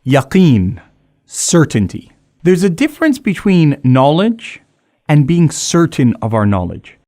Yaqeen, certainty. There's a difference between knowledge and being certain of our knowledge.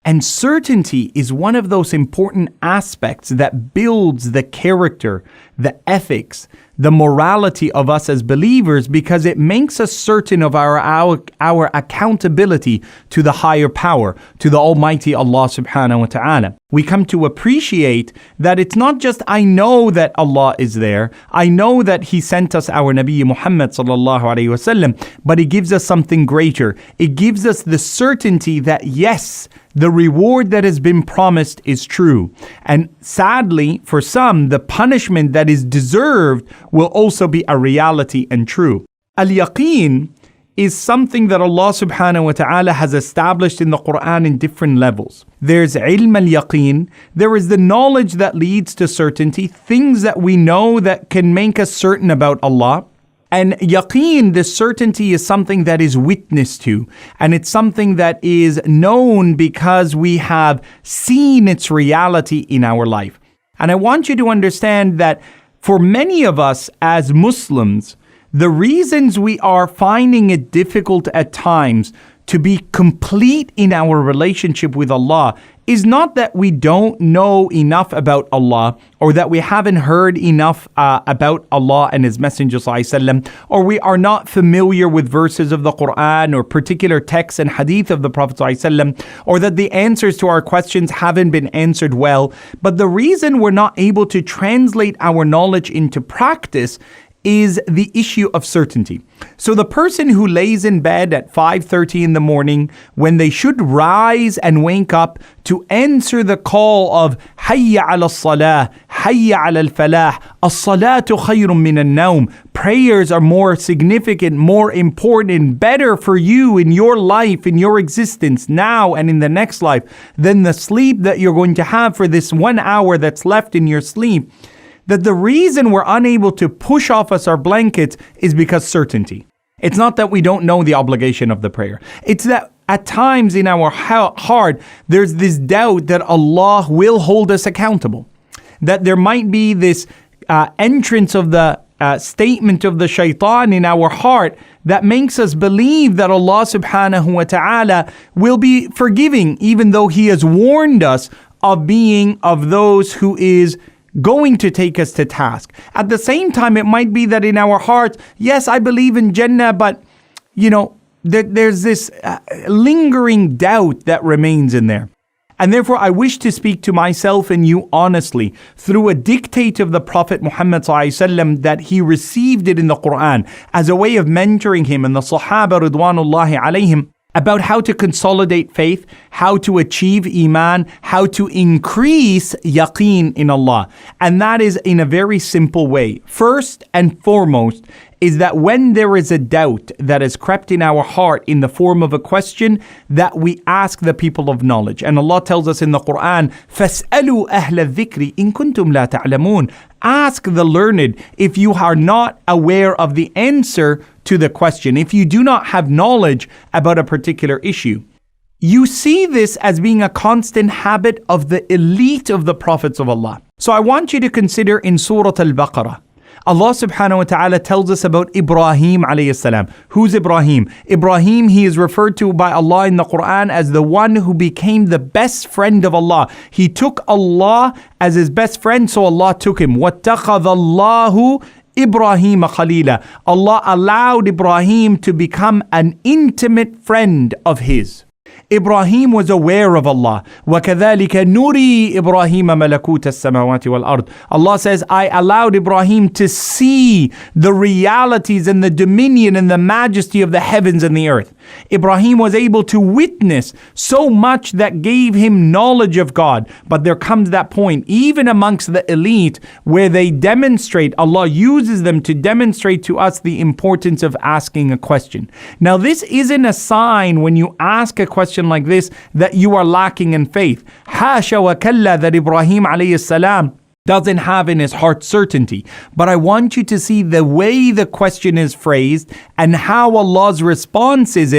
And certainty is one of those important aspects that builds the character, the ethics, the morality of us as believers, because it makes us certain of our accountability to the higher power, to the Almighty Allah subhanahu wa ta'ala. We come to appreciate that it's not just I know that Allah is there, I know that He sent us our Nabi Muhammad sallallahu alayhi wasallam, but it gives us something greater. It gives us the certainty that yes, the reward that has been promised is true. And sadly, for some, the punishment that is deserved will also be a reality and true. Al-yaqeen is something that Allah subhanahu wa ta'ala has established in the Qur'an in different levels. There's ilm al-yaqeen, there is the knowledge that leads to certainty, things that we know that can make us certain about Allah. And yaqeen, the certainty, is something that is witnessed to, and it's something that is known because we have seen its reality in our life. And I want you to understand that for many of us as Muslims, the reasons we are finding it difficult at times to be complete in our relationship with Allah is not that we don't know enough about Allah, or that we haven't heard enough about Allah and His Messenger ﷺ, or we are not familiar with verses of the Qur'an or particular texts and hadith of the Prophet ﷺ, or that the answers to our questions haven't been answered well. But the reason we're not able to translate our knowledge into practice is the issue of certainty. So the person who lays in bed at 5:30 in the morning when they should rise and wake up to answer the call of Hayya ala salah, Hayya ala al-falah, as-salatu khayrun min an-nawm. Prayers are more significant, more important, better for you in your life, in your existence now and in the next life than the sleep that you're going to have for this 1 hour that's left in your sleep. That the reason we're unable to push off us our blankets is because certainty. It's not that we don't know the obligation of the prayer. It's that at times in our heart, there's this doubt that Allah will hold us accountable. That there might be this entrance of the statement of the shaitan in our heart that makes us believe that Allah subhanahu wa ta'ala will be forgiving, even though He has warned us of being of those who is going to take us to task. At the same time, it might be that in our hearts, yes, I believe in Jannah, but there's this lingering doubt that remains in there. And therefore, I wish to speak to myself and you honestly through a dictate of the Prophet Muhammad ﷺ that he received it in the Qur'an as a way of mentoring him and the Sahaba Ridwanullahi alayhim about how to consolidate faith, how to achieve iman, how to increase yaqeen in Allah. And that is in a very simple way. First and foremost is that when there is a doubt that has crept in our heart in the form of a question, that we ask the people of knowledge. And Allah tells us in the Qur'an, فَاسْأَلُوا أَهْلَ الذِّكْرِ إِن كُنتُمْ لَا تَعْلَمُونَ. Ask the learned if you are not aware of the answer to the question, if you do not have knowledge about a particular issue. You see this as being a constant habit of the elite of the prophets of Allah. So I want you to consider in Surah Al-Baqarah, Allah subhanahu wa ta'ala tells us about Ibrahim alayhi salam. Who's Ibrahim? Ibrahim, he is referred to by Allah in the Qur'an as the one who became the best friend of Allah. He took Allah as his best friend, so Allah took him. وَاتَّخَذَ اللَّهُ Ibrahim Khalila. Allah allowed Ibrahim to become an intimate friend of his. Ibrahim was aware of Allah. وَكَذَلِكَ نُرِي إِبْرَاهِيمَ مَلَكُوتَ السَّمَاوَاتِ وَالْأَرْضِ. Allah says, I allowed Ibrahim to see the realities and the dominion and the majesty of the heavens and the earth. Ibrahim was able to witness so much that gave him knowledge of God. But there comes that point, even amongst the elite, where they demonstrate, Allah uses them to demonstrate to us the importance of asking a question. Now, this isn't a sign when you ask a question like this that you are lacking in faith. Hasha wa kalla, that Ibrahim alayhi salam doesn't have in his heart certainty. But I want you to see the way the question is phrased and how Allah's response is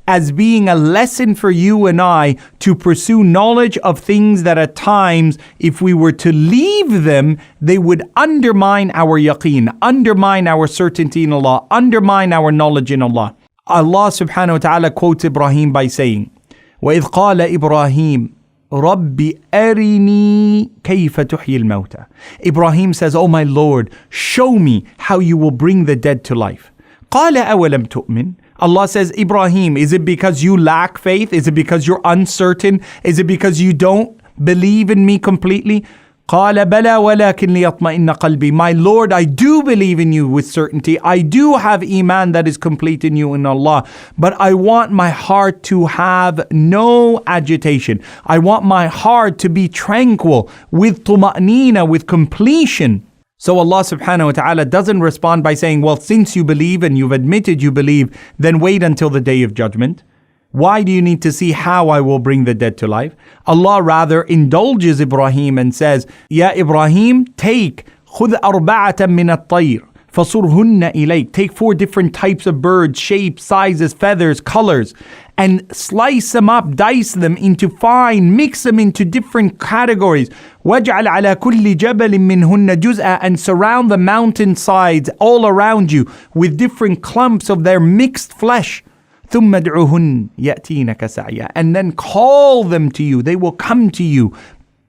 as being a lesson for you and I to pursue knowledge of things that at times, if we were to leave them, they would undermine our yaqeen, undermine our certainty in Allah, undermine our knowledge in Allah. Allah subhanahu wa ta'ala quotes Ibrahim by saying, وَإِذْ قَالَ إِبْرَاهِيمُ رَبِّ أَرِنِي كَيْفَ تُحْيِي الْمَوْتَى. Ibrahim says, "Oh my Lord, show me how you will bring the dead to life." قَالَ أَوَلَمْ تُؤْمِنْ. Allah says, Ibrahim, is it because you lack faith? Is it because you're uncertain? Is it because you don't believe in me completely? قال بلى ولكن ليطمئن قلبي. My Lord, I do believe in you with certainty. I do have iman that is complete in you in Allah. But I want my heart to have no agitation. I want my heart to be tranquil with tuma'nina, with completion. So Allah subhanahu wa ta'ala doesn't respond by saying, well, since you believe and you've admitted you believe, then wait until the day of judgment. Why do you need to see how I will bring the dead to life? Allah rather indulges Ibrahim and says, Ya Ibrahim, take خُذْ أَرْبَعَةً مِّنَ الطَّيْرِ فَصُرْهُنَّ إِلَيْكَ. Take 4 different types of birds, shapes, sizes, feathers, colors, and slice them up, dice them into fine, mix them into different categories. وَاجْعَلْ عَلَى كُلِّ جَبَلٍ مِّنْهُنَّ جُزْءًا. And surround the mountain sides all around you with different clumps of their mixed flesh. ثُمَّ ادْعُهُنَّ يَأْتِينَكَ سَعْيًا. And then call them to you. They will come to you,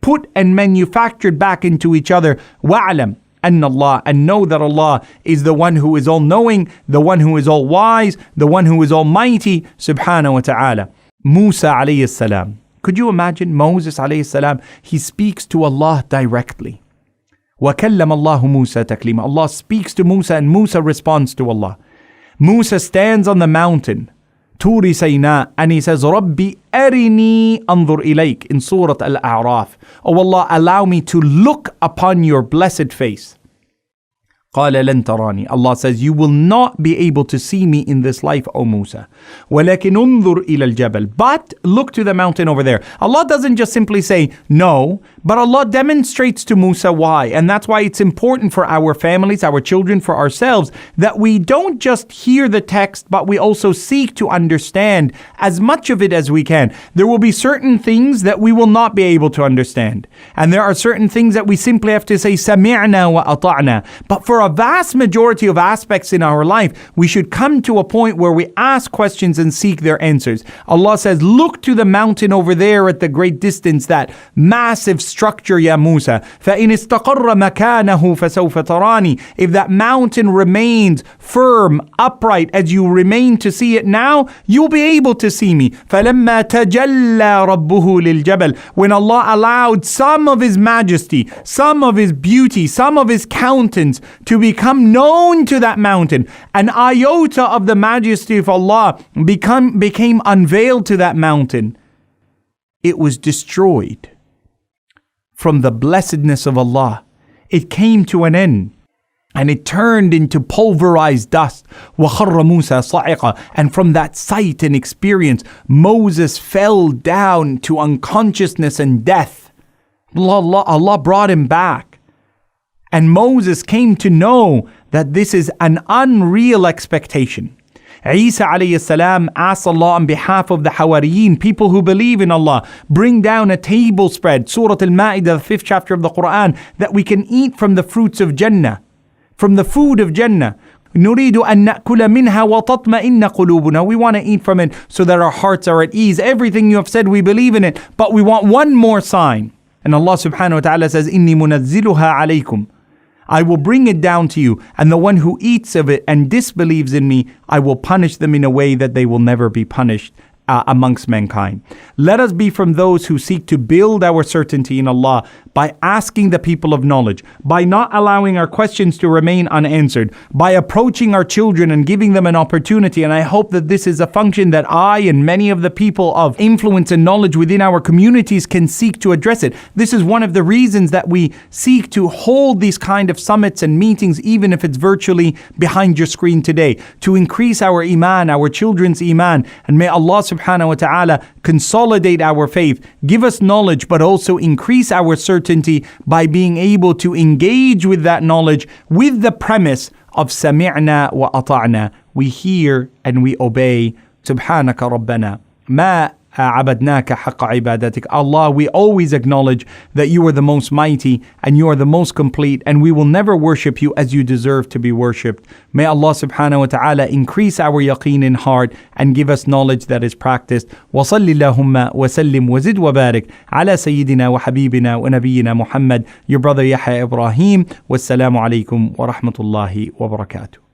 put and manufactured back into each other. وَاعْلَمْ أَنَّ اللَّهَ. And know that Allah is the one who is all-knowing, the one who is all-wise, the one who is almighty, subhanahu wa ta'ala. Musa alayhi salam. Could you imagine Moses alayhi salam? He speaks to Allah directly. وَكَلَّمَ اللَّهُ مُوسَى تَكْلِيمًا. Allah speaks to Musa and Musa responds to Allah. Musa stands on the mountain, Turi Sayna, and he says, Rabbi arini anzur ilayk, in Surah Al-A'raf. Oh Allah, allow me to look upon your blessed face. قال لن تراني. Allah says, you will not be able to see me in this life, O Musa. ولكن انظر إلى الجبل. But look to the mountain over there. Allah doesn't just simply say no, but Allah demonstrates to Musa why. And that's why it's important for our families, our children, for ourselves, that we don't just hear the text, but we also seek to understand as much of it as we can. There will be certain things that we will not be able to understand. And there are certain things that we simply have to say, سمعنا وأطعنا. But for a vast majority of aspects in our life, we should come to a point where we ask questions and seek their answers. Allah says, look to the mountain over there at the great distance, that massive structure, Ya Musa. فَإِنِ اسْتَقَرَّ مَكَانَهُ فَسَوْفَ تَرَانِي. If that mountain remains firm, upright, as you remain to see it now, you'll be able to see me. فَلَمَّا تَجَلَّى رَبُّهُ لِلْجَبَلِ. When Allah allowed some of His majesty, some of His beauty, some of His countenance to become known to that mountain, an iota of the majesty of Allah became unveiled to that mountain, it was destroyed. From the blessedness of Allah, it came to an end, and it turned into pulverized dust. وَخَرَّ مُوسَى صَعِقًا. And from that sight and experience, Moses fell down to unconsciousness and death. Allah brought him back. And Moses came to know that this is an unreal expectation. Isa alayhi salam asked Allah on behalf of the Hawariyeen, people who believe in Allah, bring down a table spread, Surah Al-Ma'idah, the 5th chapter of the Qur'an, that we can eat from the fruits of Jannah, from the food of Jannah. نريد أن نأكل منها وتطمئن قلوبنا. We want to eat from it so that our hearts are at ease. Everything you have said, we believe in it, but we want one more sign. And Allah subhanahu wa ta'ala says, إني منزلها عليكم. I will bring it down to you, and the one who eats of it and disbelieves in me, I will punish them in a way that they will never be punished amongst mankind. Let us be from those who seek to build our certainty in Allah by asking the people of knowledge, by not allowing our questions to remain unanswered, by approaching our children and giving them an opportunity. And I hope that this is a function that I and many of the people of influence and knowledge within our communities can seek to address it. This is one of the reasons that we seek to hold these kind of summits and meetings, even if it's virtually behind your screen today, to increase our iman, our children's iman. And may Allah subhanahu wa ta'ala consolidate our faith, give us knowledge, but also increase our certainty by being able to engage with that knowledge with the premise of sami'na wa ata'na. We hear and we obey. سبحانك ربنا ما عبدناك حق عبادتك. Allah, we always acknowledge that you are the most mighty and you are the most complete, and we will never worship you as you deserve to be worshipped. May Allah subhanahu wa ta'ala increase our yaqeen in heart and give us knowledge that is practiced. وصل اللهم وسلم وزد وبارك على سيدنا وحبيبنا ونبينا محمد. Your brother Yahya Ibrahim. Wassalamu alaikum wa rahmatullahi wa barakatuh.